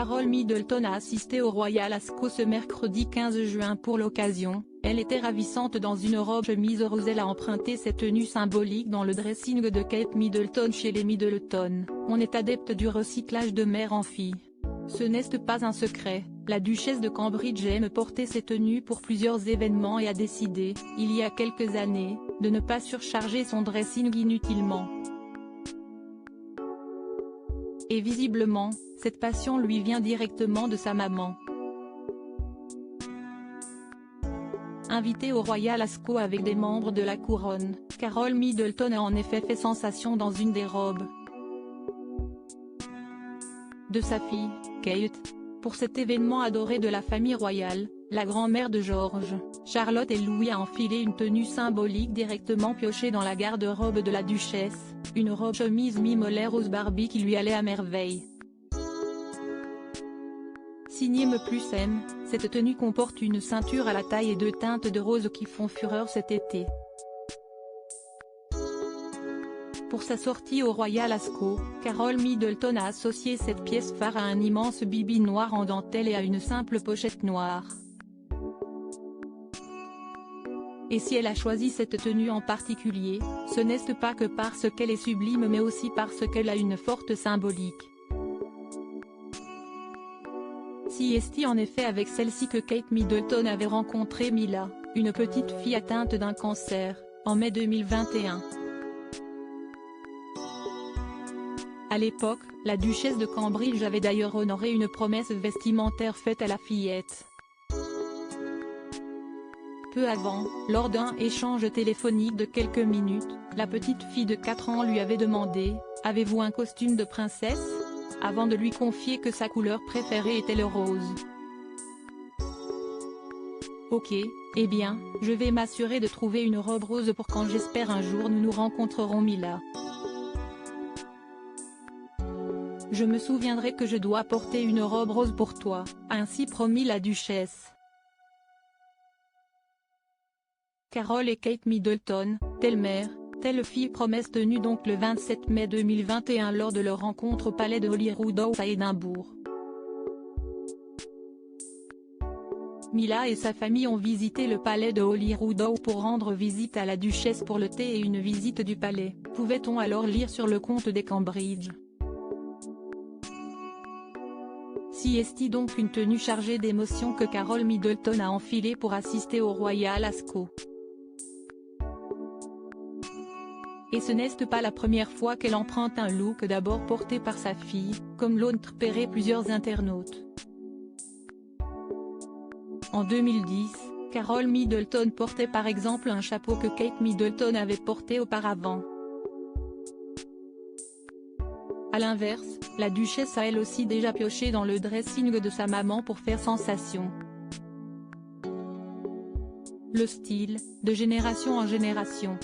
Carole Middleton a assisté au Royal Ascot ce mercredi 15 juin pour l'occasion. Elle était ravissante dans une robe chemise rose. Elle a emprunté cette tenue symbolique dans le dressing de Kate Middleton chez les Middleton. On est adepte du recyclage de mère en fille. Ce n'est pas un secret, la duchesse de Cambridge aime porter ces tenues pour plusieurs événements et a décidé, il y a quelques années, de ne pas surcharger son dressing inutilement. Et visiblement, cette passion lui vient directement de sa maman. Invitée au Royal Ascot avec des membres de la couronne, Carole Middleton a en effet fait sensation dans une des robes de sa fille, Kate. Pour cet événement adoré de la famille royale, la grand-mère de George, Charlotte et Louis a enfilé une tenue symbolique directement piochée dans la garde-robe de la duchesse, une robe chemise mi-molaire rose Barbie qui lui allait à merveille. Signée Me Plus M, cette tenue comporte une ceinture à la taille et deux teintes de rose qui font fureur cet été. Pour sa sortie au Royal Ascot, Carole Middleton a associé cette pièce phare à un immense bibi noir en dentelle et à une simple pochette noire. Et si elle a choisi cette tenue en particulier, ce n'est pas que parce qu'elle est sublime mais aussi parce qu'elle a une forte symbolique. Si est en effet avec celle-ci que Kate Middleton avait rencontré Mila, une petite fille atteinte d'un cancer, en mai 2021. À l'époque, la duchesse de Cambridge avait d'ailleurs honoré une promesse vestimentaire faite à la fillette. Peu avant, lors d'un échange téléphonique de quelques minutes, la petite fille de 4 ans lui avait demandé « Avez-vous un costume de princesse ?», avant de lui confier que sa couleur préférée était le rose. « Ok, eh bien, je vais m'assurer de trouver une robe rose pour quand j'espère un jour nous nous rencontrerons Mila. Je me souviendrai que je dois porter une robe rose pour toi, a ainsi promis la duchesse. » Carole et Kate Middleton, telle mère, telle fille promesse tenue donc le 27 mai 2021 lors de leur rencontre au palais de Holyrood House à Édimbourg. Mila et sa famille ont visité le palais de Holyrood House pour rendre visite à la duchesse pour le thé et une visite du palais, pouvait-on alors lire sur le compte des Cambridge. Si est donc une tenue chargée d'émotions que Carole Middleton a enfilée pour assister au Royal Ascot. Et ce n'est pas la première fois qu'elle emprunte un look d'abord porté par sa fille, comme l'ont repéré plusieurs internautes. En 2010, Carole Middleton portait par exemple un chapeau que Kate Middleton avait porté auparavant. A l'inverse, la duchesse a elle aussi déjà pioché dans le dressing de sa maman pour faire sensation. Le style, de génération en génération.